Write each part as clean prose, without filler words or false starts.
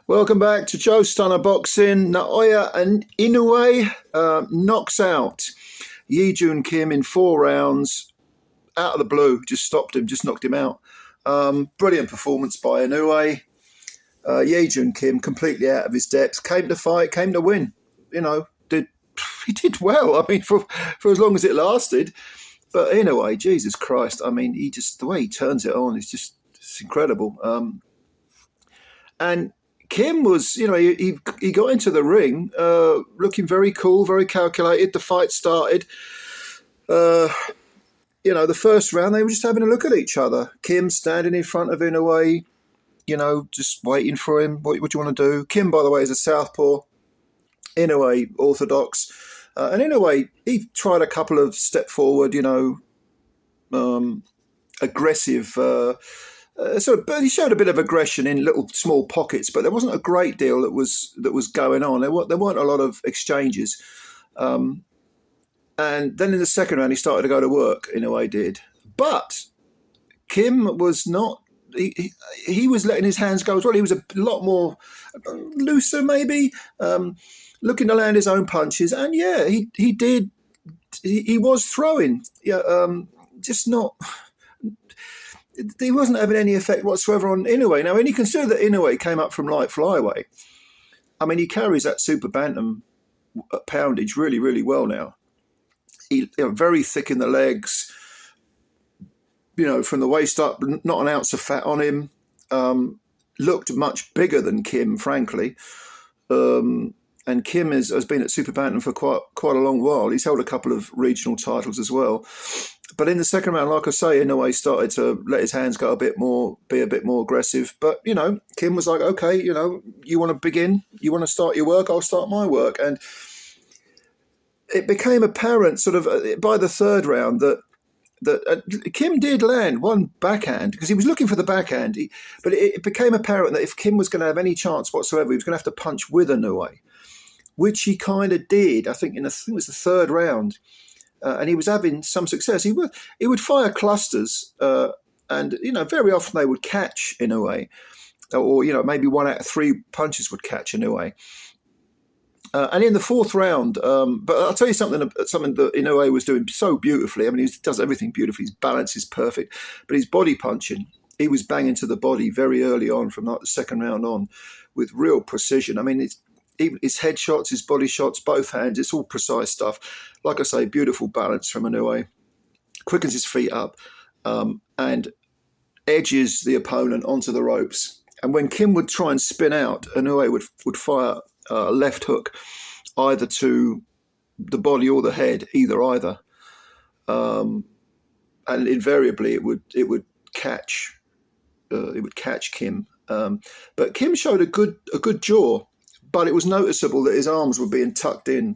Welcome back to Joe Stunner Boxing. Naoya Inoue knocks out YE JOON Kim in 4 rounds out of the blue. Just stopped him, just knocked him out. Brilliant performance by Inoue. YE JOON Kim completely out of his depth. Came to fight, came to win. He did well. I mean, for as long as it lasted. But Inoue, Jesus Christ! I mean, the way he turns it on is it's incredible. And Kim was, he got into the ring looking very cool, very calculated. The fight started. The first round, they were just having a look at each other. Kim standing in front of Inoue, just waiting for him. What do you want to do? Kim, by the way, is a southpaw. Inoue, orthodox. And Inoue, he tried a couple of step forward, aggressive but he showed a bit of aggression in little small pockets, but there wasn't a great deal that was going on. There weren't a lot of exchanges. And then in the second round, he started to go to work. Inoue did, but Kim was not. He was letting his hands go as well. He was a lot more looser, maybe, looking to land his own punches. And yeah, he did. He was throwing. Just not. He wasn't having any effect whatsoever on Inoue. Now, when you consider that Inoue came up from light flyweight, I mean, he carries that super bantam poundage really, really well now. He very thick in the legs, from the waist up, not an ounce of fat on him. Looked much bigger than Kim, frankly. And Kim has been at super bantam for quite a long while. He's held a couple of regional titles as well. But in the second round, like I say, Inoue started to let his hands go be a bit more aggressive. But, Kim was like, okay, you want to begin? You want to start your work? I'll start my work. And it became apparent sort of by the third round that Kim did land one backhand because he was looking for the backhand. But it became apparent that if Kim was going to have any chance whatsoever, he was going to have to punch with Inoue, which he kind of did, I think it was the third round. And he was having some success. He would fire clusters, and very often they would catch Inoue, or maybe 1 out of 3 punches would catch Inoue. And in the fourth round, but I'll tell you something that Inoue was doing so beautifully. I mean, he does everything beautifully. His balance is perfect, but his body punching, he was banging to the body very early on, from like the second round on, with real precision. I mean, even his head shots, his body shots, both hands, it's all precise stuff. Like I say, beautiful balance from Inoue. Quickens his feet up and edges the opponent onto the ropes. And when Kim would try and spin out, Inoue would fire a left hook either to the body or the head, either. And invariably it would catch Kim. But Kim showed a good jaw. But it was noticeable that his arms were being tucked in,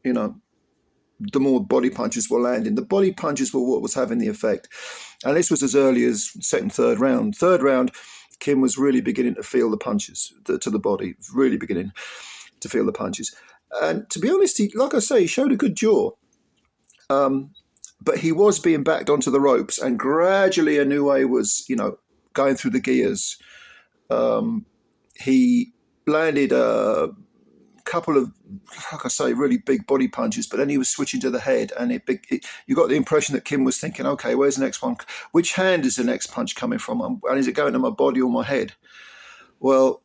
the more body punches were landing. The body punches were what was having the effect. And this was as early as second, third round. Third round, Kim was really beginning to feel the punches to the body, really beginning to feel the punches. And to be honest, like I say, he showed a good jaw. But he was being backed onto the ropes, and gradually Inoue was, going through the gears. He landed a couple of, like I say, really big body punches, but then he was switching to the head, and you got the impression that Kim was thinking, okay, where's the next one? Which hand is the next punch coming from? And is it going to my body or my head? Well,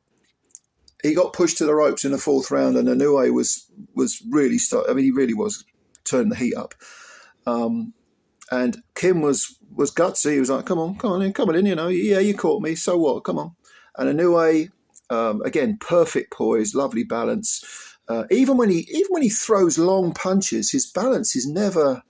he got pushed to the ropes in the fourth round, and Inoue was really he really was turning the heat up. And Kim was gutsy. He was like, come on in, yeah, you caught me, so what? Come on. And Inoue, again, perfect poise, lovely balance. Even when he throws long punches, his balance is never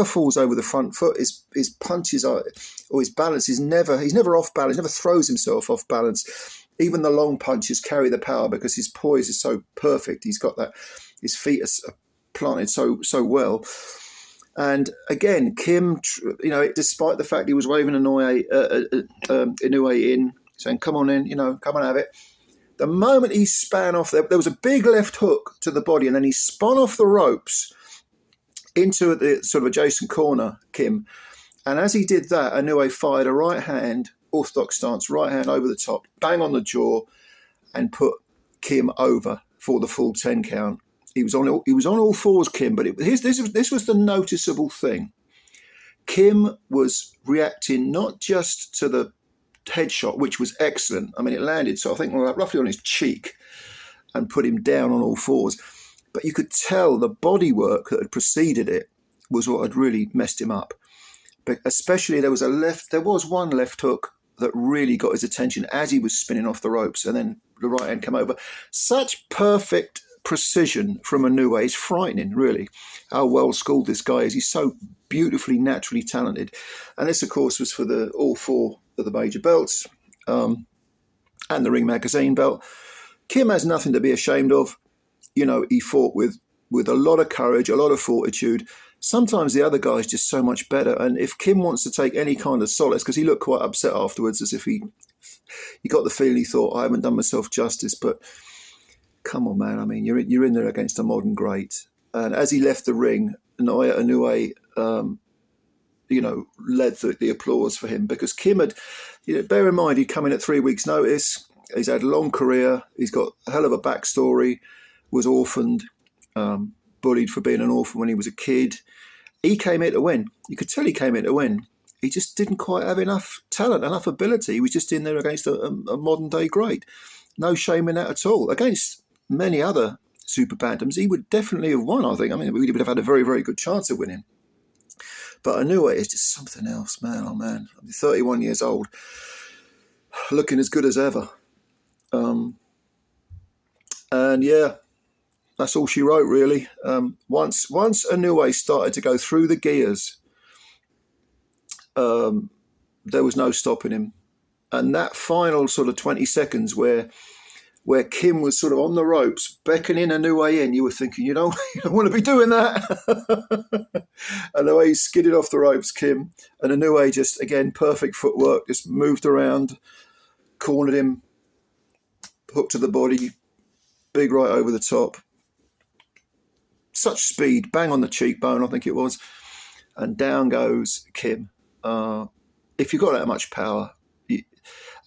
falls over the front foot. His punches or his balance is he's never off balance. Never throws himself off balance. Even the long punches carry the power because his poise is so perfect. He's got that. His feet are planted so well. And again, Kim, despite the fact he was waving Inoue in, saying, come on in, come and have it. The moment he span off, there was a big left hook to the body, and then he spun off the ropes into the sort of adjacent corner, Kim. And as he did that, Inoue fired a right hand, orthodox stance, right hand over the top, bang on the jaw. and put Kim over for the full 10 count. He was on all fours, Kim, but this was the noticeable thing. Kim was reacting not just to the headshot, which was excellent. I mean, it landed, so I think roughly on his cheek and put him down on all fours. But you could tell the bodywork that had preceded it was what had really messed him up. But especially there was one left hook that really got his attention as he was spinning off the ropes, and then the right hand came over. Such perfect precision from Inoue. It's frightening, really, how well schooled this guy is. He's so beautifully, naturally talented. And this, of course, was for all four of the major belts and the Ring Magazine belt. Kim has nothing to be ashamed of. You know, he fought with a lot of courage, a lot of fortitude. Sometimes the other guy's just so much better. And if Kim wants to take any kind of solace, because he looked quite upset afterwards, as if he got the feeling he thought, I haven't done myself justice. But come on, man. I mean, you're in there against a modern great. And as he left the ring, Naoya Inoue, led the applause for him, because Kim had, bear in mind, he'd come in at 3 weeks' notice. He's had a long career. He's got a hell of a backstory. Was orphaned, bullied for being an orphan when he was a kid. He came here to win. You could tell he came here to win. He just didn't quite have enough talent, enough ability. He was just in there against a modern-day great. No shame in that at all. Against many other super bantams, he would definitely have won, I think. I mean, we would have had a very, very good chance of winning. But Inoue is just something else, man. Oh, man. I mean, 31 years old, looking as good as ever. And, yeah, that's all she wrote, really. Once Inoue started to go through the gears, there was no stopping him. And that final sort of 20 seconds where Kim was sort of on the ropes, beckoning Inoue in, you were thinking, you don't want to be doing that. And the way he skidded off the ropes, Kim, and Inoue just, again, perfect footwork, just moved around, cornered him, hook to the body, big right over the top. Such speed, bang on the cheekbone, I think it was. And down goes Kim. If you've got that much power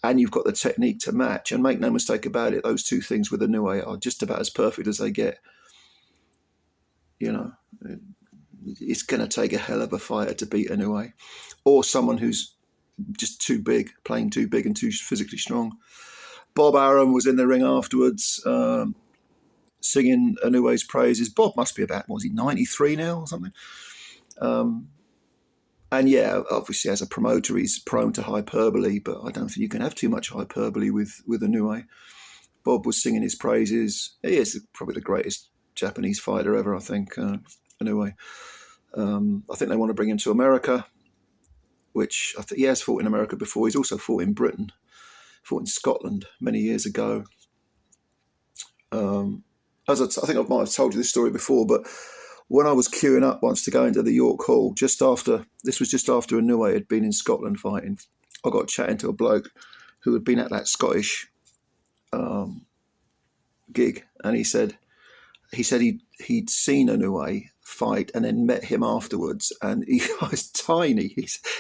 and you've got the technique to match, and make no mistake about it, those two things with Inoue are just about as perfect as they get. It's going to take a hell of a fighter to beat Inoue, or someone who's just too big, playing too big and too physically strong. Bob Arum was in the ring afterwards, singing Inoue's praises. Bob must be about, 93 now or something? And yeah, obviously as a promoter, he's prone to hyperbole, but I don't think you can have too much hyperbole with Inoue. Bob was singing his praises. He is probably the greatest Japanese fighter ever, I think, Inoue. I think they want to bring him to America, which I think he has fought in America before. He's also fought in Britain, fought in Scotland many years ago. I think I might have told you this story before, but when I was queuing up once to go into the York Hall, this was just after Inoue had been in Scotland fighting, I got chatting to a bloke who had been at that Scottish gig, and he said he'd seen Inoue fight and then met him afterwards, and he was tiny.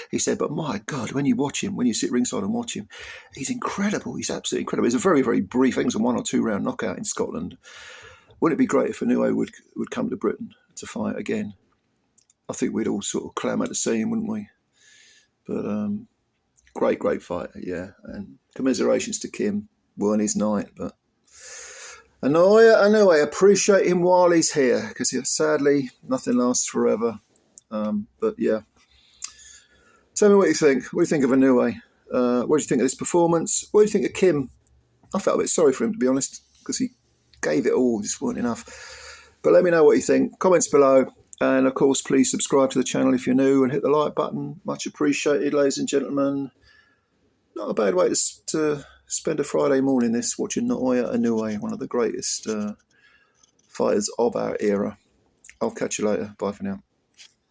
He said, but my God, when you watch him, when you sit ringside and watch him, he's incredible. He's absolutely incredible. It's a very, very brief, I think it was a 1 or 2 round knockout in Scotland. Wouldn't it be great if Inoue would come to Britain to fight again? I think we'd all sort of clamour to see him, wouldn't we? But great fighter, yeah. And commiserations to Kim, won his night. But Naoya Inoue, appreciate him while he's here, because sadly nothing lasts forever. But yeah, tell me what you think. What do you think of Inoue? What do you think of this performance? What do you think of Kim? I felt a bit sorry for him, to be honest, because he gave it all, just weren't enough. But let me know what you think. Comments below. And of course, please subscribe to the channel if you're new and hit the like button. Much appreciated, ladies and gentlemen. Not a bad way to spend a Friday morning, this, watching Naoya Inoue, one of the greatest fighters of our era. I'll catch you later. Bye for now.